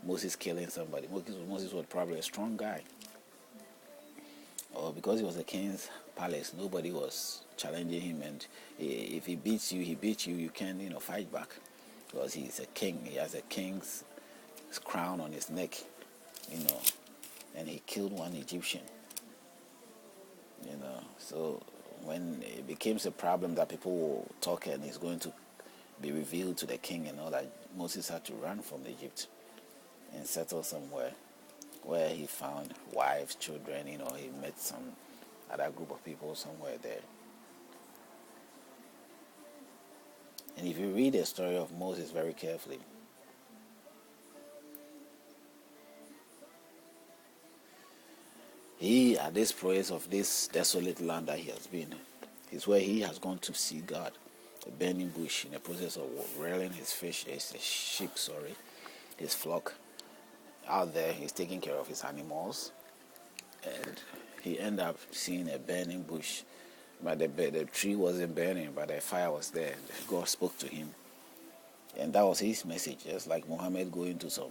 Moses killing somebody. Moses was probably a strong guy. Or because he was a king's palace, nobody was challenging him. And if he beats you, he beats you. You can, fight back. Because he's a king. He has a king's crown on his neck, and he killed one Egyptian. So when it becomes a problem that people will talk and it's going to be revealed to the king and all that, Moses had to run from Egypt and settle somewhere where he found wives, children, he met some other group of people somewhere there. And if you read the story of Moses very carefully, he, at this place of this desolate land that he has been, is where he has gone to see God. A burning bush, in the process of rearing his sheep, his flock. Out there, he's taking care of his animals, and he ended up seeing a burning bush. But the tree wasn't burning, but the fire was there. God spoke to him, and that was his message. Just like Muhammad going to some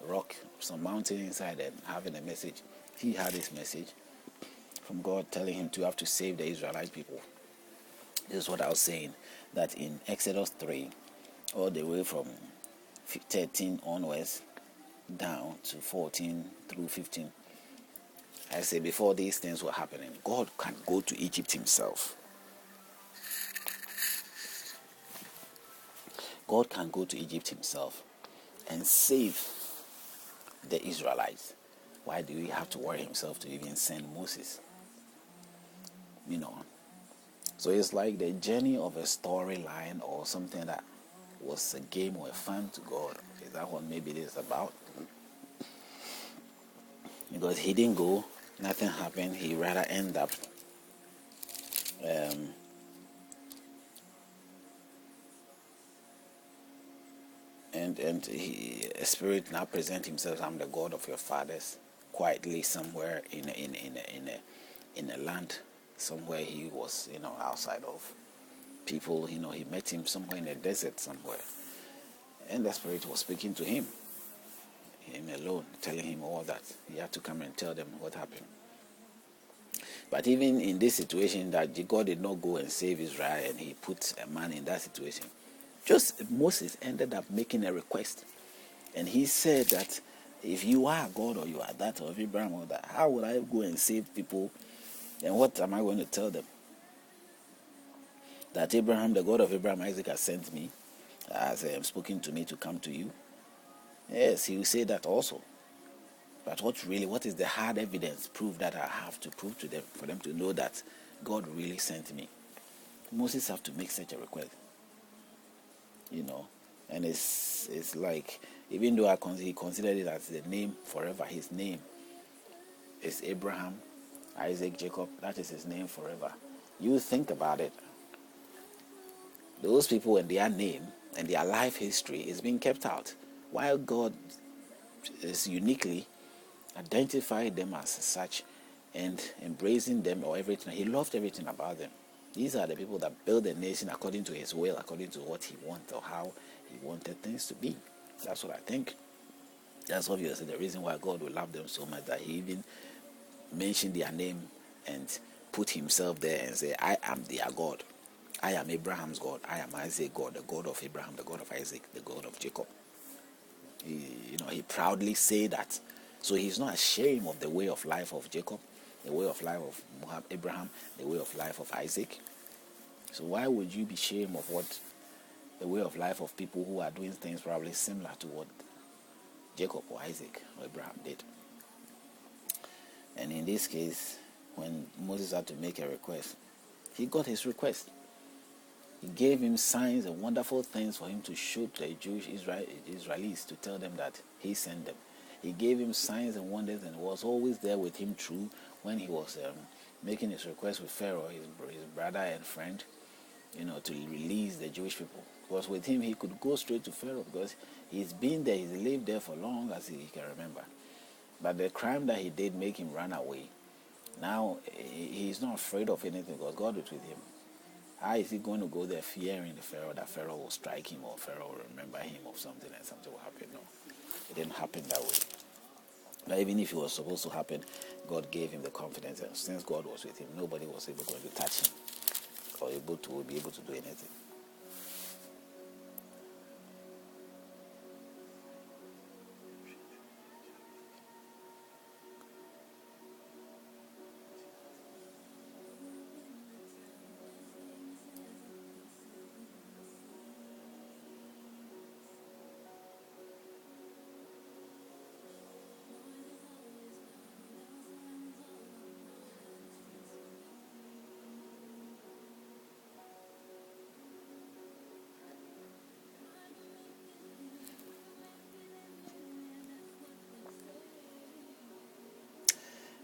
rock, some mountain inside and having a message. He had his message from God telling him to have to save the Israelite people. This is what I was saying, that in Exodus 3, all the way from 13 onwards down to 14 through 15, I say before these things were happening, God can go to Egypt himself. God can go to Egypt himself and save the Israelites. Why do he have to worry himself to even send Moses? So it's like the journey of a storyline or something that was a game or a fun to God. Is that what maybe it is about? Because he didn't go, nothing happened. He rather end up and a spirit now present himself. I'm the God of your fathers, quietly somewhere in a land somewhere he was, outside of people. He met him somewhere in the desert somewhere, and the spirit was speaking to him alone, telling him all that. He had to come and tell them what happened. But even in this situation, that God did not go and save Israel, and he put a man in that situation, just Moses ended up making a request, and he said that if you are God or you are that or Abraham or that, how would I go and save people? And what am I going to tell them? That Abraham, the God of Abraham, Isaac, has sent me, has spoken to me to come to you. Yes, he will say that also. But what is the hard evidence, proof that I have to prove to them, for them to know that God really sent me? Moses have to make such a request. And it's like, even though he considered it as the name forever, his name is Abraham, Isaac, Jacob, that is his name forever. You think about it. Those people and their name and their life history is being kept out, while God is uniquely identified them as such and embracing them or everything. He loved everything about them. These are the people that build a nation according to his will, according to what he wanted or how he wanted things to be. That's what I think. That's obviously the reason why God will love them so much, that he even mentioned their name and put himself there and say, I am their God. I am Abraham's God. I am Isaac's God, the God of Abraham, the God of Isaac, the God of Jacob. He proudly say that. So he's not ashamed of the way of life of Jacob, the way of life of Abraham, the way of life of Isaac. So why would you be ashamed of what the way of life of people who are doing things probably similar to what Jacob or Isaac or Abraham did? And in this case, when Moses had to make a request, he got his request. He gave him signs and wonderful things for him to show to the Jewish Israelis, to tell them that he sent them. He gave him signs and wonders and was always there with him through when he was making his request with Pharaoh, his brother and friend, to release the Jewish people. Because with him, he could go straight to Pharaoh because he's been there, he's lived there for long as he can remember. But the crime that he did make him run away. Now, he's not afraid of anything because God is with him. How is he going to go there fearing the Pharaoh, that Pharaoh will strike him or Pharaoh will remember him of something and something will happen? No. It didn't happen that way. But even if it was supposed to happen, God gave him the confidence, and since God was with him, nobody was able to touch him or be able to do anything.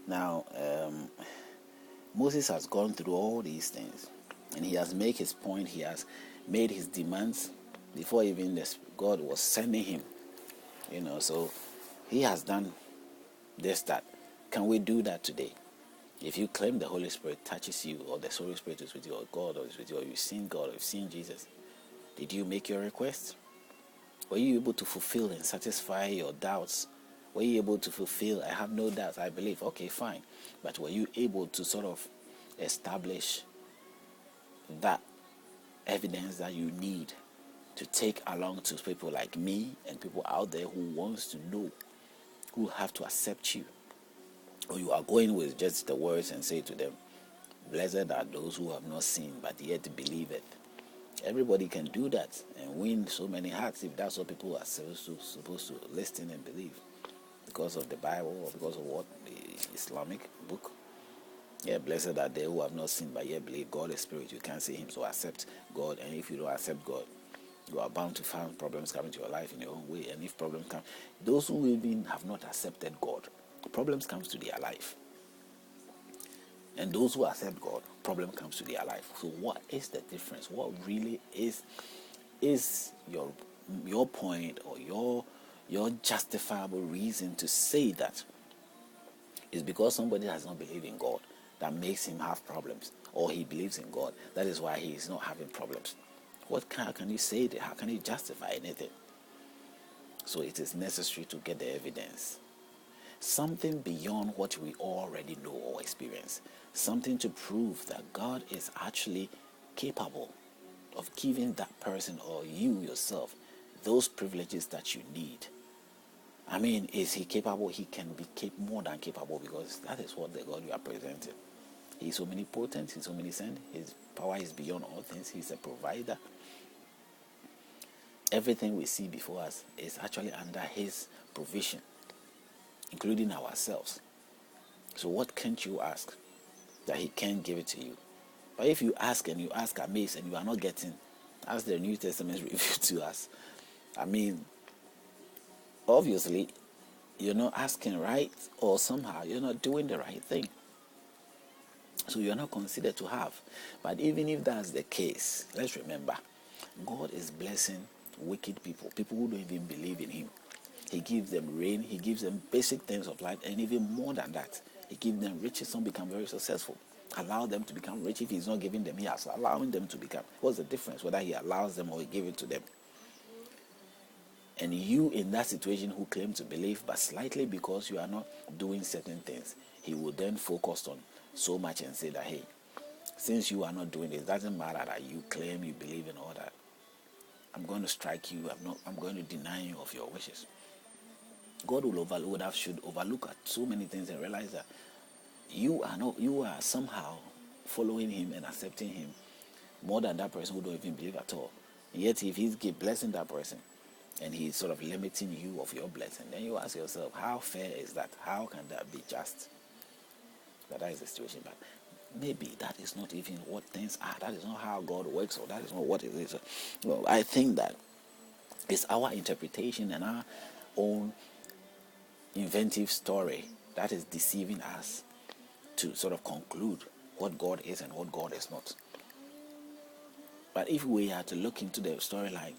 Now, Moses has gone through all these things, and he has made his point. He has made his demands before even God was sending him. So he has done this, that. Can we do that today? If you claim the Holy Spirit touches you, or the Holy Spirit is with you, or God is with you, or you've seen God, or you've seen Jesus, did you make your request? Were you able to fulfill and satisfy your doubts? Were you able to fulfill, I have no doubts, I believe, okay, fine. But were you able to sort of establish that evidence that you need to take along to people like me and people out there who wants to know, who have to accept you? Or you are going with just the words and say to them, blessed are those who have not seen but yet believe it. Everybody can do that and win so many hearts if that's what people are supposed to listen and believe, because of the Bible or because of what the Islamic book. Yeah, blessed are they who have not seen but yet believe. God is spirit. You can't see him, so accept God. And if you don't accept God, you are bound to find problems coming to your life in your own way. And if problems come, those who even have not accepted God, problems comes to their life. And those who accept God, problem comes to their life. So what is the difference? What really is your point, or your justifiable reason to say that is because somebody has not believed in God that makes him have problems, or he believes in God, that is why he is not having problems? How can you say that? How can you justify anything? So it is necessary to get the evidence. Something beyond what we already know or experience. Something to prove that God is actually capable of giving that person or you yourself those privileges that you need. I mean, is he capable? He can be more than capable, because that is what the God you are presenting. He is omnipotent, he's omniscient, his power is beyond all things, he's a provider. Everything we see before us is actually under his provision, including ourselves. So what can't you ask that he can't give it to you? But if you ask and you ask amiss and you are not getting, as the New Testament revealed to us, I mean, obviously you're not asking right, or somehow you're not doing the right thing. So you're not considered to have. But even if that's the case, let's remember, God is blessing wicked people who don't even believe in him. He gives them rain, he gives them basic things of life, and even more than that, he gives them riches. Some become very successful. Allow them to become rich. If he's not giving them, he is allowing them to become. What's the difference whether he allows them or he gives it to them? And you in that situation who claim to believe, but slightly because you are not doing certain things, he will then focus on so much and say that, hey, since you are not doing it doesn't matter that you claim you believe in all that. I'm going to strike you. I'm going to deny you of your wishes. God should overlook at so many things and realize that you are somehow following him and accepting him more than that person who don't even believe at all. And yet if he's blessing that person and he's sort of limiting you of your blessing, then you ask yourself, how fair is that? How can that be just? But that is the situation. But maybe that is not even what things are. That is not how God works, or that is not what it is. Well, I think that it's our interpretation and our own inventive story that is deceiving us to sort of conclude what God is and what God is not. But if we are to look into the storyline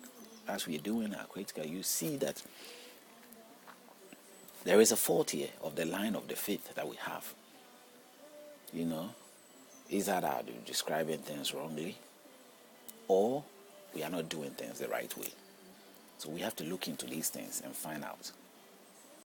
as we are doing our critical, you see that there is a fault here of the line of the faith that we have. Is that are describing things wrongly, or we are not doing things the right way? So we have to look into these things and find out.